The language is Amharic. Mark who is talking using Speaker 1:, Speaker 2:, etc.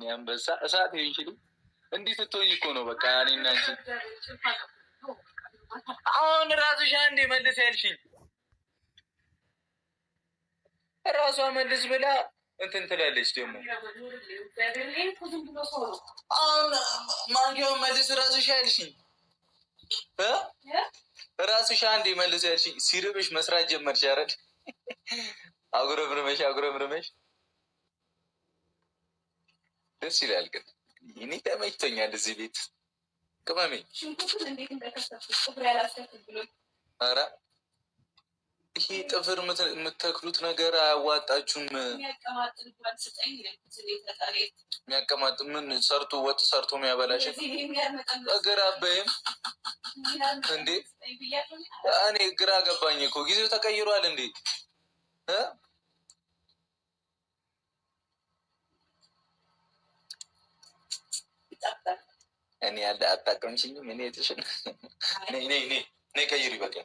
Speaker 1: አንበሳ እሳት ይችላል እንዲህ ስትሆኝ እኮ ነው በቃ እኔና አንቺ አሁን ራስሽ አንዴ መልስ ያልሽኝ ራሷ መልስ ብላ እንትን ትላለች ደግሞ አሁን ማንኛውም መልስ ራስሽ ያልሽኝ ራስሽ አንዴ መልስ ያልሽኝ ሲርብሽ መስራት ጀመርሽ አይደል አጉረምርመሽ ደስ ይላል ግን እኔ ተመችቶኛል እዚህ ቤት ቅመሜ ኧረ ይሄ ጥፍር የምትተክሉት ነገር አያዋጣችሁም የሚያቀማጥ ምን ሰርቶ ወጥ ሰርቶ የሚያበላሽ እግር አበይም እንዴ እኔ ግራ ገባኝ እኮ ጊዜው ተቀይሯል እንዴ እኔ ያለ አታቀምሽኝም እኔ ትሽን ነይ ቀይሪ በቃ